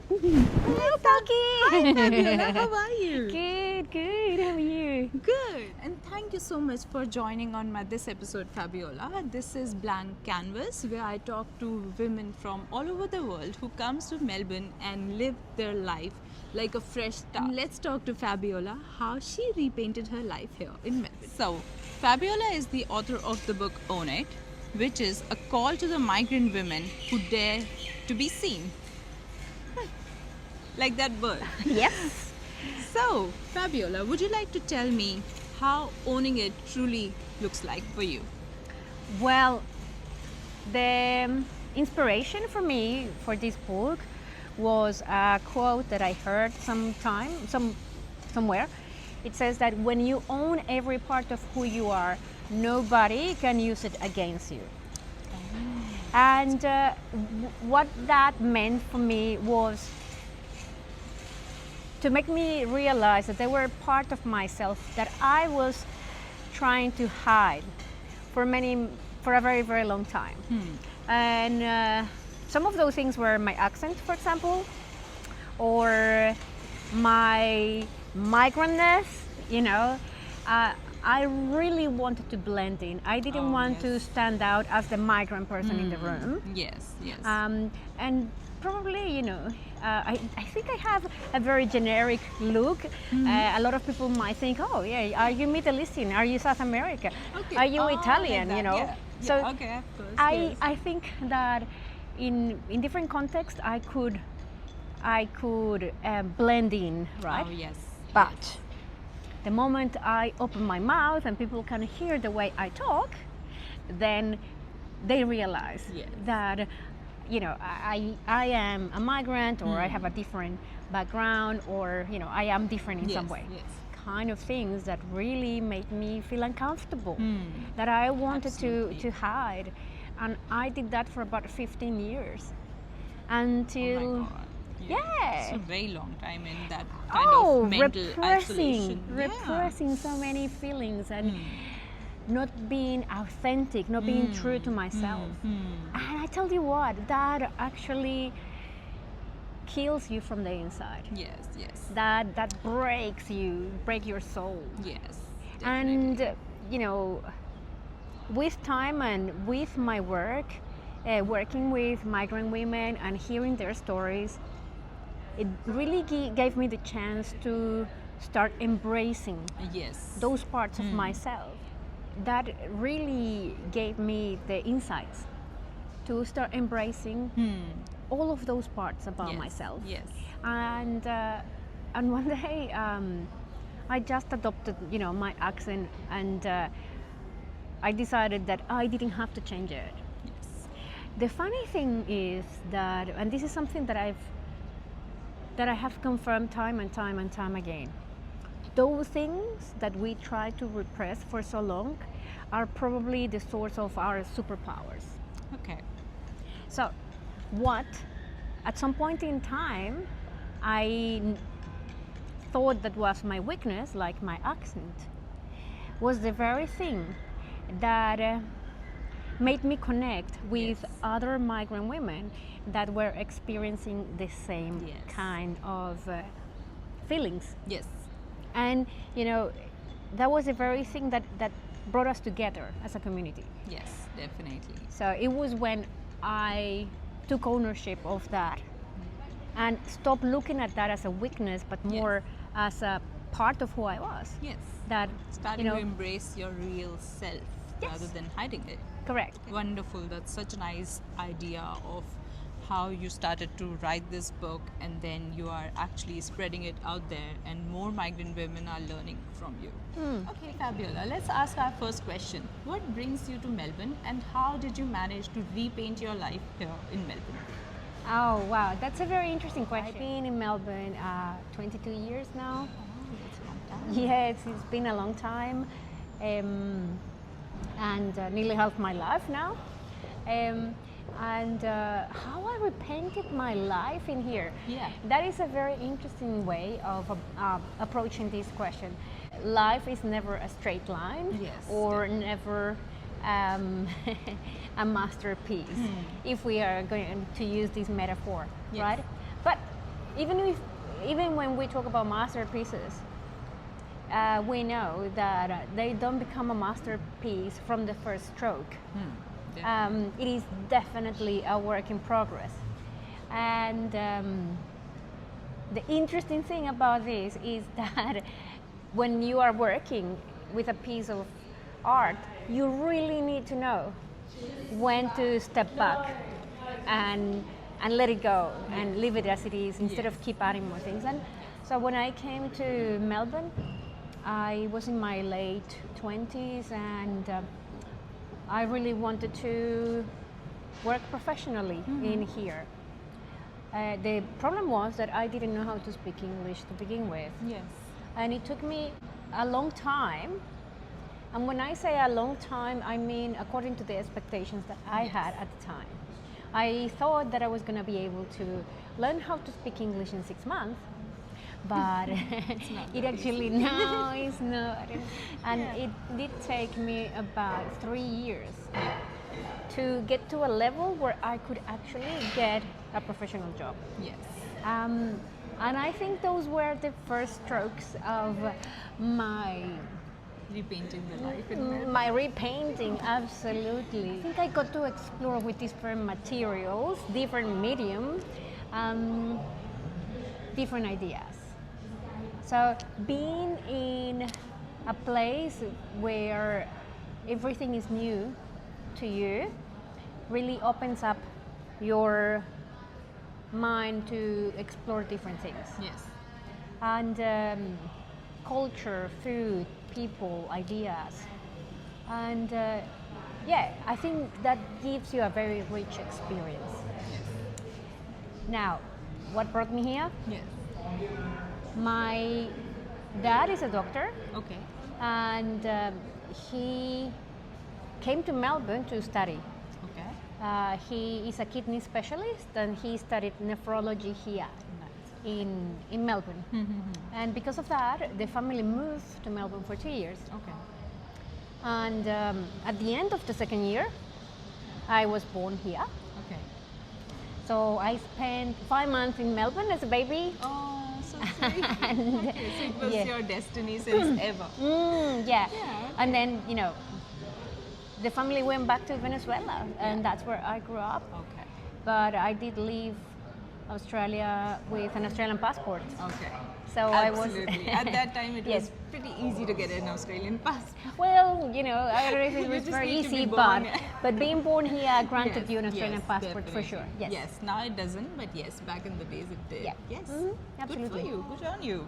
Hello, Paki. Hi, Fabiola. How are you? Good, good. How are you? Good. And thank you so much for joining on this episode, Fabiola. This is Blank Canvas, where I talk to women from all over the world who comes to Melbourne and live their life like a fresh start. Let's talk to Fabiola how she repainted her life here in Melbourne. So, Fabiola is the author of the book Own It, which is a call to the migrant women who dare to be seen. Like that bird. Yes. So, Fabiola, would you like to tell me how owning it truly looks like for you? Well, the inspiration for me for this book was a quote that I heard somewhere. It says that when you own every part of who you are, nobody can use it against you. And what that meant for me was to make me realize that there were part of myself that I was trying to hide for a very, very long time. And some of those things were my accent, for example, or my migrantness, you know. I really wanted to blend in. I didn't want to stand out as the migrant person in the room. Yes, yes. And probably, I think I have a very generic look. A lot of people might think, oh, yeah, are you Middle Eastern? Are you South American? Okay. Are you Like Italian? that, yeah. So Yeah, okay, of course. I, I think that in different contexts I could blend in, right? Oh, yes. But the moment I open my mouth and people can hear the way I talk, then they realize Yes. that I am a migrant, or I have a different background, or I am different in some Yes, way. yes. Kind of things that really made me feel uncomfortable, that I wanted to hide, and I did that for about 15 years until. Oh my God. Yeah. It's a very long time in that kind of mental isolation. repressing so many feelings, and not being authentic, not being true to myself. And I tell you what, that actually kills you from the inside. Yes, yes. That breaks your soul. Yes. And Definitely. with time and with my work, working with migrant women and hearing their stories, it really gave me the chance to start embracing Yes. those parts of myself. That really gave me the insights to start embracing all of those parts about Yes, myself. yes. And one day I just adopted my accent, and I decided that I didn't have to change it. Yes. The funny thing is that, and this is something that I have confirmed time and time and time again, those things that we try to repress for so long are probably the source of our superpowers. Okay. So, at some point in time, I thought that was my weakness, like my accent, was the very thing that made me connect with other migrant women that were experiencing the same kind of feelings. Yes. And that was the very thing that brought us together as a community. Yes, definitely. So it was when I took ownership of that and stopped looking at that as a weakness, but more as a part of who I was. Yes. That Starting to embrace your real self rather than hiding it. Correct. Wonderful. That's such a nice idea of how you started to write this book, and then you are actually spreading it out there, and more migrant women are learning from you. Okay, Fabiola, let's ask our first question. What brings you to Melbourne, and how did you manage to repaint your life here in Melbourne? Oh, wow. That's a very interesting question. I've been in Melbourne 22 years now. Oh, that's a long time. Yeah, it's been a long time, and nearly half my life now. And how I repainted my life in here. Yeah. That is a very interesting way of approaching this question. Life is never a straight line, or never a masterpiece, if we are going to use this metaphor, right? But even when we talk about masterpieces, we know that they don't become a masterpiece from the first stroke. It is definitely a work in progress. And the interesting thing about this is that when you are working with a piece of art, you really need to know when to step back and let it go and leave it as it is instead of keep adding more things. And so when I came to Melbourne, I was in my late 20s, and I really wanted to work professionally in here. The problem was that I didn't know how to speak English to begin with. Yes. And it took me a long time. And when I say a long time, I mean according to the expectations that I had at the time. I thought that I was going to be able to learn how to speak English in 6 months, but it actually, no, it's not. And it did take me about 3 years to get to a level where I could actually get a professional job. Yes. And I think those were the first strokes of my Repainting the life in Melbourne. my repainting, absolutely. I think I got to explore with different materials, different medium, different ideas. So being in a place where everything is new to you really opens up your mind to explore different things. Yes. And culture, food, people, ideas. And I think that gives you a very rich experience. Yes. Now, what brought me here? Yes. My dad is a doctor, Okay. and he came to Melbourne to study. Okay. He is a kidney specialist, and he studied nephrology here Nice. in Melbourne. And because of that, the family moved to Melbourne for 2 years. Okay. And at the end of the second year, I was born here. Okay. So I spent 5 months in Melbourne as a baby. Oh, so sweet. And, Okay, so it was yeah. your destiny since ever. Yeah. Yeah, And then, the family went back to Venezuela, and that's where I grew up. Okay. But I did leave Australia with an Australian passport. Okay. So I was. Absolutely. At that time, it Yes. was pretty easy to get an Australian passport. Well, I don't know if it You was just very need to be easy, born. but being born here granted Yes, you an Australian yes, passport for definitely. sure. Yes. Yes. Now it doesn't, but yes, back in the days it did. Yeah. Yes. Absolutely. Good for you. Good on you.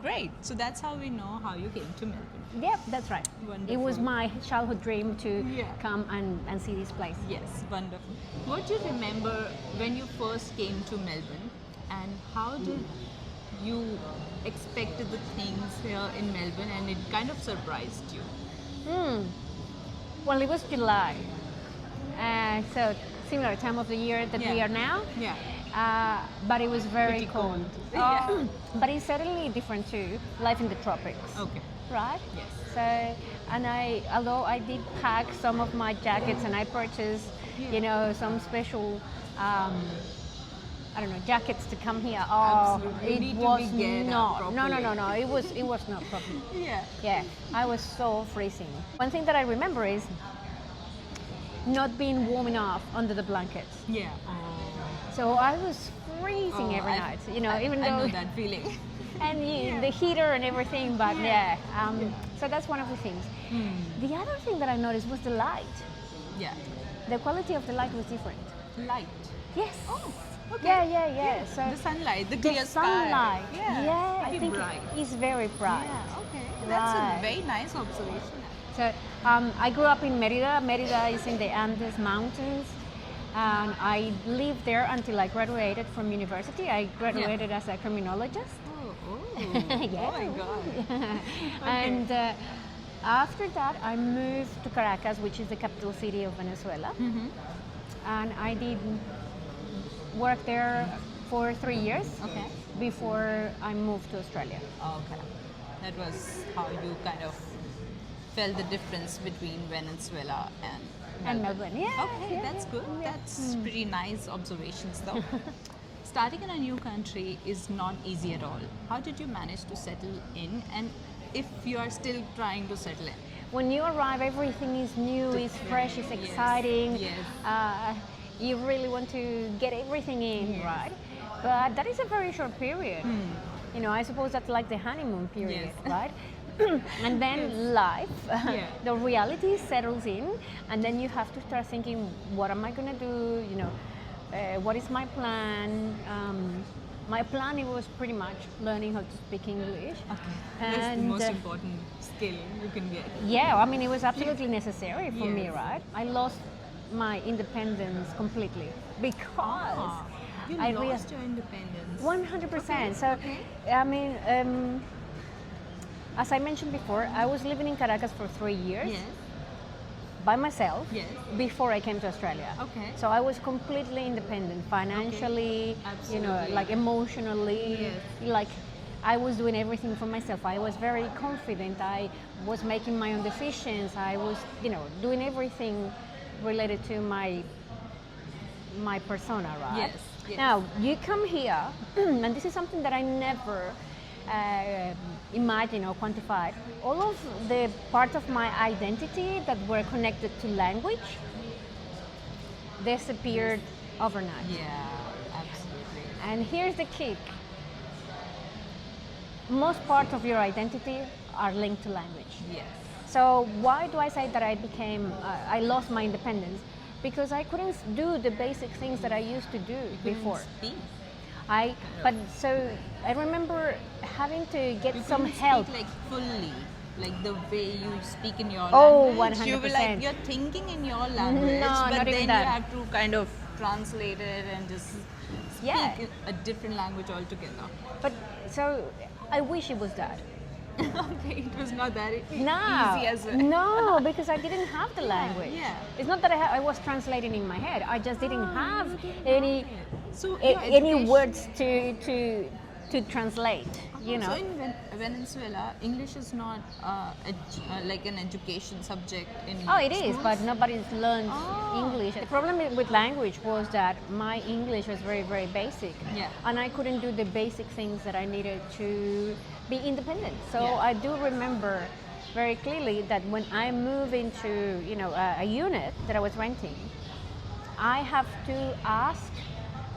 Great. So that's how we know how you came to Melbourne. Yeah, that's right. It was Wonderful. my childhood dream to Yeah. come and see this place. Yes, wonderful. What do you remember when you first came to Melbourne, and how did you expected the things here in Melbourne, and it kind of surprised you? Well, it was July, so similar time of the year that we Yeah. are now. Yeah. But it was very Pretty cold. cold. But it's certainly different too. Life in the tropics. Okay. Right? Yes. So, and although I did pack some of my jackets, and I purchased, some special, jackets to come here. Oh, Absolutely. You it need to was be geared up not. properly. No. It was not proper. Yeah. Yeah, I was so freezing. One thing that I remember is not being warm enough under the blankets. Yeah. So I was freezing every night. Even though I know that feeling. and the heater and everything, but so that's one of the things. The other thing that I noticed was the light. Yeah. The quality of the light was different. Light. Yes. Oh. Okay. Yeah. So The sunlight, the the clear sky. sunlight. Yeah. I Very think bright. it's very bright. Yeah. Okay. That's Right. a very nice observation. So I grew up in Merida. Merida is in the Andes Mountains. And I lived there until I graduated from university. I graduated as a criminologist. Oh. Yeah. Oh my God. And after that, I moved to Caracas, which is the capital city of Venezuela. And I did work there for 3 years Okay. before I moved to Australia. Okay. That was how you kind of felt the difference between Venezuela and And Melbourne, yeah. Okay, yeah, that's good. yeah. That's pretty nice observations, though. starting in a new country is not easy at all. How did you manage to settle in, and if you are still trying to settle in? When you arrive, everything is new, is fresh, is exciting. Yes. You really want to get everything in, Yes. right? But that is a very short period. You know, I suppose that's like the honeymoon period, Yes. right? And then life, the reality settles in, and then you have to start thinking, what am I gonna do? You know, what is my plan? My plan, it was pretty much learning how to speak English. Okay. That's the And, most important skill you can get. Yeah, I mean, it was absolutely necessary for me, Yes. right? I lost my independence completely because You I lost your independence. 100%. So, Okay. I mean, as I mentioned before, I was living in Caracas for 3 years Yes. by myself Yes. before I came to Australia. Okay. So I was completely independent financially, you know, Absolutely. like emotionally, Yes. like I was doing everything for myself. I was very confident. I was making my own decisions. I was, you know, doing everything related to my persona, right? Yes, yes. Now you come here, and this is something that I never imagined or quantified. All of the parts of my identity that were connected to language disappeared overnight. Yeah, absolutely. And here's the kick. Most parts of your identity are linked to language. Yes. So why do I say that I lost my independence? Because I couldn't do the basic things that I used to do before. Speak. But so I remember having to get You some couldn't help. speak like fully, like the way you speak in your Oh, language. You were 100%. like you're thinking in your language, No, but not then even you that. have to kind of translate it and just speak Yeah. a different language altogether. But so I wish it was that. Okay, it was not that No, easy as well. no, because I didn't have the language. yeah. It's not that I was translating in my head. I just didn't have you didn't any have it. So any your words to translate. You know. So in Venezuela, English is not like an education subject in Oh, it is, schools? but nobody's learned Oh. English. The problem with language was that my English was very, very basic. Yeah. And I couldn't do the basic things that I needed to be independent. So Yeah. I do remember very clearly that when I moved into, you know, a unit that I was renting, I have to ask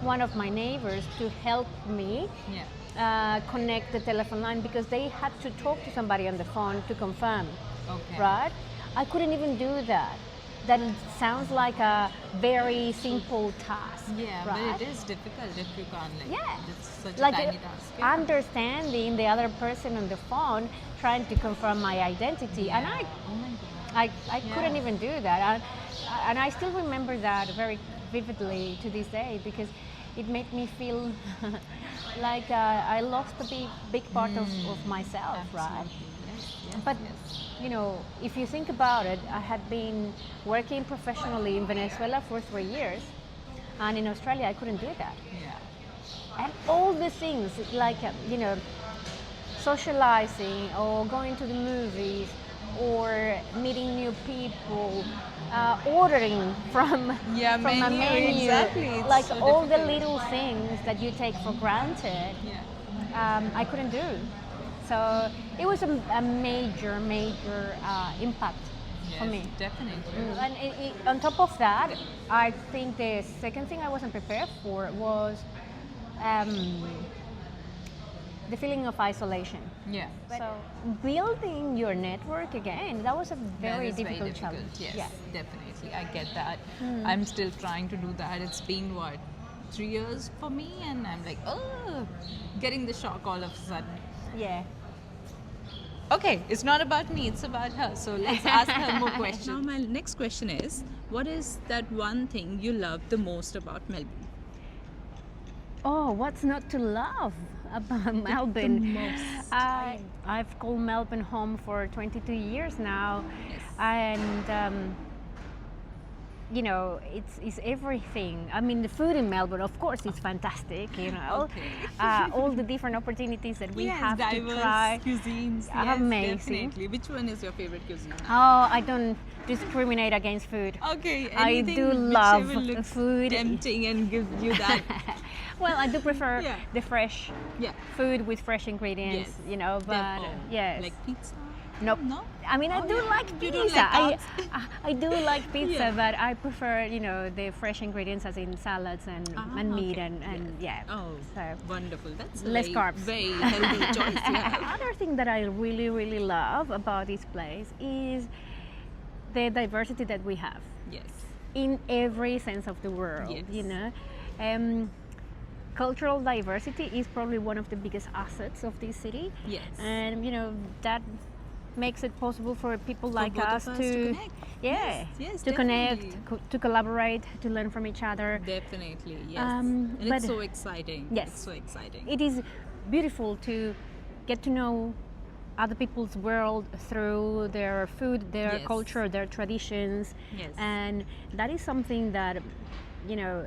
one of my neighbors to help me Yeah. connect the telephone line because they had to talk to somebody on the phone to confirm. Okay. Right? I couldn't even do that. That sounds like a very simple task. Yeah, right? but it is difficult if you can't like. Yeah. It's such Like a tiny task. Yeah. understanding the other person on the phone, trying to confirm my identity, and Oh my god. I couldn't even do that, and I still remember that very vividly to this day because it made me feel like I lost a big part of myself, right? Absolutely. Yes, yes, But yes. you know, if you think about it, I had been working professionally in Venezuela for 3 years, and in Australia I couldn't do that. Yeah. And all the things like you know, socializing or going to the movies or meeting new people, ordering from Yeah, from a menu, menu, exactly. It's like so all the difficult. little things that you take for granted. Yeah. I couldn't do. So it was a major impact for Yes, me. definitely. And on top of that, I think the second thing I wasn't prepared for was the feeling of isolation. Yeah. So building your network again, that was a very That is difficult challenge. Yes, Yeah. definitely. I get that. I'm still trying to do that. It's been what, 3 years for me, and I'm like, oh, getting the shock all of a sudden. Yeah. Okay, it's not about me, it's about her. So let's ask her more questions. Now, my next question is, what is that one thing you love the most about Melbourne? Oh, what's not to love about Melbourne? most. I've called Melbourne home for 22 years now, Yes. and you know, it's everything. I mean, the food in Melbourne, of course, is fantastic. You know, Okay. all the different opportunities that we yes, have to diverse try. cuisines. are Yes, amazing. definitely. Which one is your favorite cuisine? Oh, I don't discriminate against food. Okay, I anything do love whichever looks food. tempting and gives you that. Well, I do prefer Yeah. the fresh Yeah. food with fresh ingredients. Yes. You know, but yes. Like pizza. Nope. No. I mean, I Oh, do yeah. like You pizza. don't like carbs? I do like pizza, Yeah. but I prefer, you know, the fresh ingredients as in salads and meat okay. and Yes. yeah. Oh, So wonderful. That's less very, carbs. very healthy choice. Yeah. Another thing that I really, really love about this place is the diversity that we have Yes. in every sense of the word. Yes. You know, um, cultural diversity is probably one of the biggest assets of this city. Yes. And you know that makes it possible for people like both of us us to to connect. yeah, Yes, to connect, definitely. to collaborate, to learn from each other. Definitely. Yes. Um, and but- it's so exciting. Yes. It's so exciting. It is beautiful to get to know other people's world through their food, their Yes. culture, their traditions. Yes. And that is something that, you know,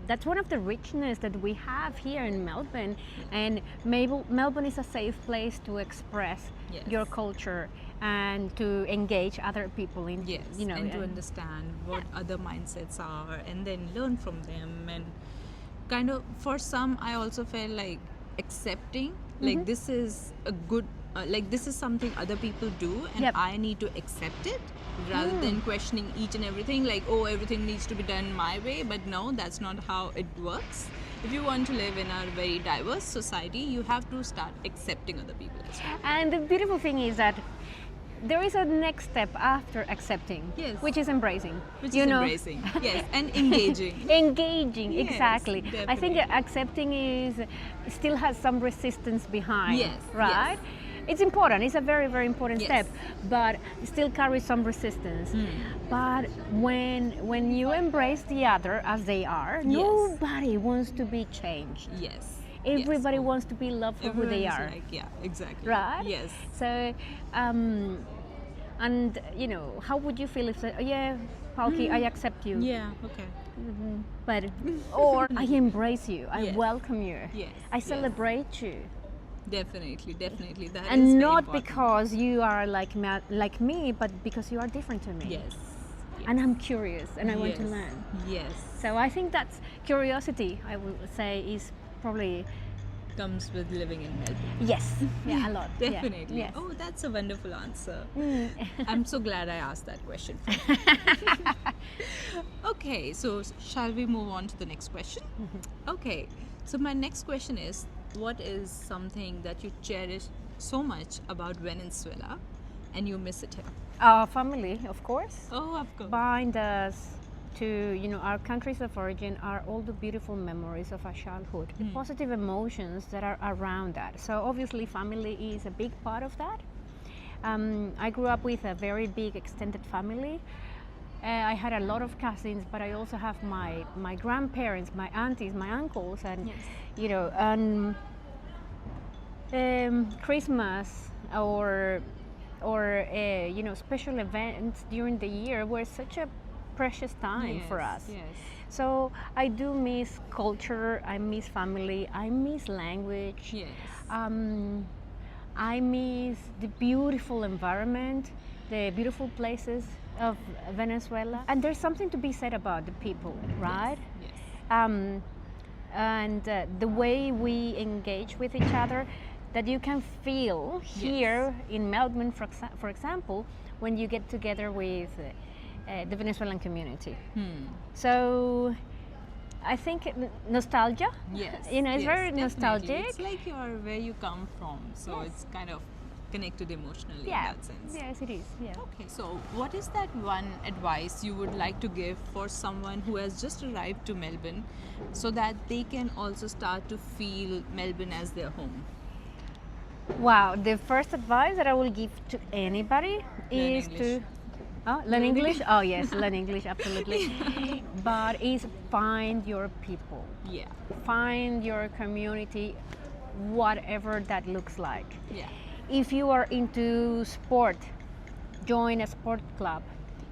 that's one of the richness that we have here in Melbourne. And Melbourne is a safe place to express Yes. your culture and to engage other people in, Yes, you know, and to understand what other mindsets are and then learn from them. And kind of for some, I also felt like accepting, like this is a good, like this is something other people do and Yep. I need to accept it rather than questioning each and everything, like, oh, everything needs to be done my way. But no, that's not how it works. If you want to live in a very diverse society, you have to start accepting other people as well. And the beautiful thing is that there is a next step after accepting, Yes. which is embracing. Which you is know, embracing, yes, and engaging. engaging, Yes, exactly. I think definitely. accepting is still has some resistance behind, Yes, right? yes. It's important. It's a very, very important Yes. step, but it still carries some resistance. But when you embrace the other as they are, Yes. nobody wants to be changed. Yes. Everybody yes. wants to be loved for who they Everyone's are. Like, yeah, exactly. Right? Yes. So, and you know, how would you feel if, yeah, Palki, I accept you, Yeah. Okay. but or I embrace you, I Yes. welcome you, Yes, I yes. celebrate you, Definitely. Definitely. That is and very not important. because you are like me, but because you are different to me. Yes. And I'm curious, and I want to Yes. learn. Yes. So I think that's curiosity. I would say is probably Comes with living in Melbourne. yes, yeah, a lot. Yeah, Definitely. yes. Oh, that's a wonderful answer. Mm. I'm so glad I asked that question. Okay, so shall we move on to the next question? Okay, so my next question is, what is something that you cherish so much about Venezuela and you miss it here? Our family, of course. Oh, of course. Bind us to, you know, our countries of origin are all the beautiful memories of our childhood, the positive emotions that are around that. So obviously family is a big part of that. I grew up with a very big extended family. I had a lot of cousins, but I also have my grandparents, my aunties, my uncles, and Yes. you know, Christmas or you know, special events during the year were such a precious time for us. Yes. So I do miss culture, I miss family, I miss language. Yes. I miss the beautiful environment, the beautiful places of Venezuela. And there's something to be said about the people, right? Yes. And the way we engage with each other, that you can feel here in Melbourne, for example, when you get together with the Venezuelan community. So I think nostalgia. Yes. You know, it's yes, very definitely. nostalgic. It's like you're where you come from, so it's kind of connected emotionally Yeah. in that sense. Yes, it is. Yeah. Okay, so what is that one advice you would like to give for someone who has just arrived to Melbourne so that they can also start to feel Melbourne as their home? Wow, the first advice that I will give to anybody is English. to learn English. Oh yes, learn English, absolutely. But is find your people, Yeah. find your community, whatever that looks like. Yeah. If you are into sport, join a sport club.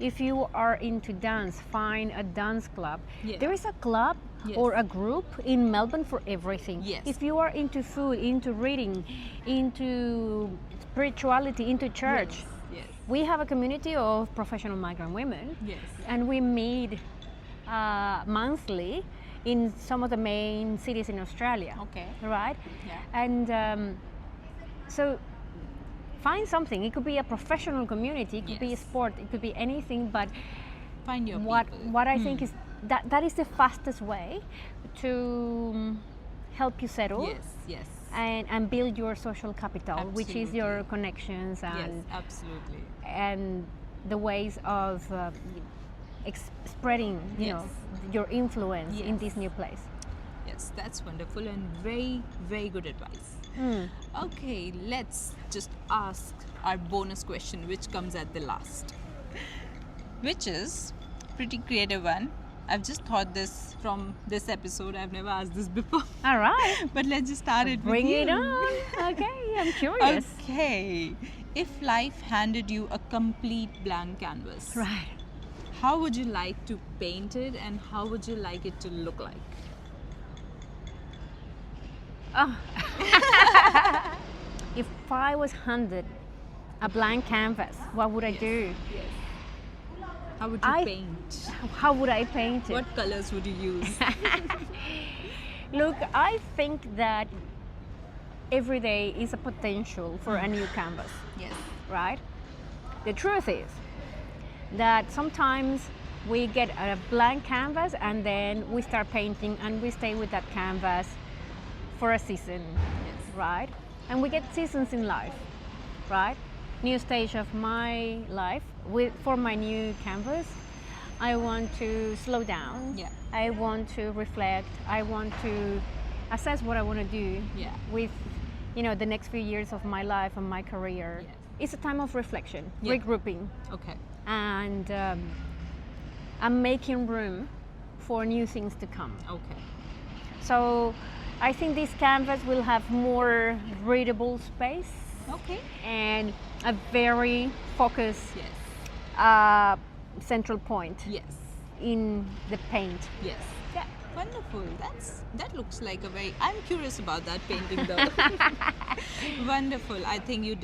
If you are into dance, find a dance club. Yeah. There is a club Yes. or a group in Melbourne for everything. Yes. If you are into food, into reading, into spirituality, into church, Yes. we have a community of professional migrant women. Yes. And we meet monthly in some of the main cities in Australia. Okay. Right? Yeah. And so find something. It could be a professional community, it could be a Yes. sport, it could be anything, but Find your what people. what I think is that is the fastest way to help you settle Yes. Yes. and build your social capital, which is your Absolutely. connections Yes. and Absolutely. and the ways of spreading, you Yes. know, your influence in Yes. this new place. Yes, that's wonderful and very, very good advice. Okay, let's just ask our bonus question, which comes at the last, which is pretty creative one. I've just thought this from this episode. I've never asked this before. All right, But let's just start it bring with it you. on. Okay, I'm curious. Okay, if life handed you a complete blank canvas, Right. how would you like to paint it and how would you like it to look like? Oh. If I was handed a blank canvas, what would I do? Yes. How would you I- paint? How would I paint it? What colors would you use? Look, I think that every day is a potential for a new canvas, Yes. right? The truth is that sometimes we get a blank canvas and then we start painting and we stay with that canvas for a season, Yes. right? And we get seasons in life, right? New stage of my life for my new canvas. I want to slow down. Yeah. I want to reflect. I want to assess what I want to do Yeah. with, you know, the next few years of my life and my career. Yes. It's a time of reflection, Yeah. regrouping, Okay. and I'm making room for new things to come. Okay. So I think this canvas will have more readable space Okay. and a very focused Yes. central point Yes. in the paint. Yes. Yeah. Wonderful. That looks like a very. I'm curious about that painting though. Wonderful. I think you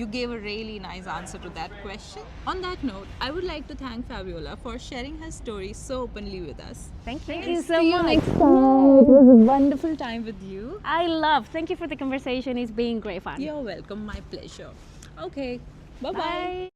gave a really nice answer to that question. On that note, I would like to thank Fabiola for sharing her story so openly with us. Thank you. And see you next time. It was a wonderful time with you. Thank you for the conversation. It's been great fun. You're welcome. My pleasure. Okay. Bye-bye. Bye.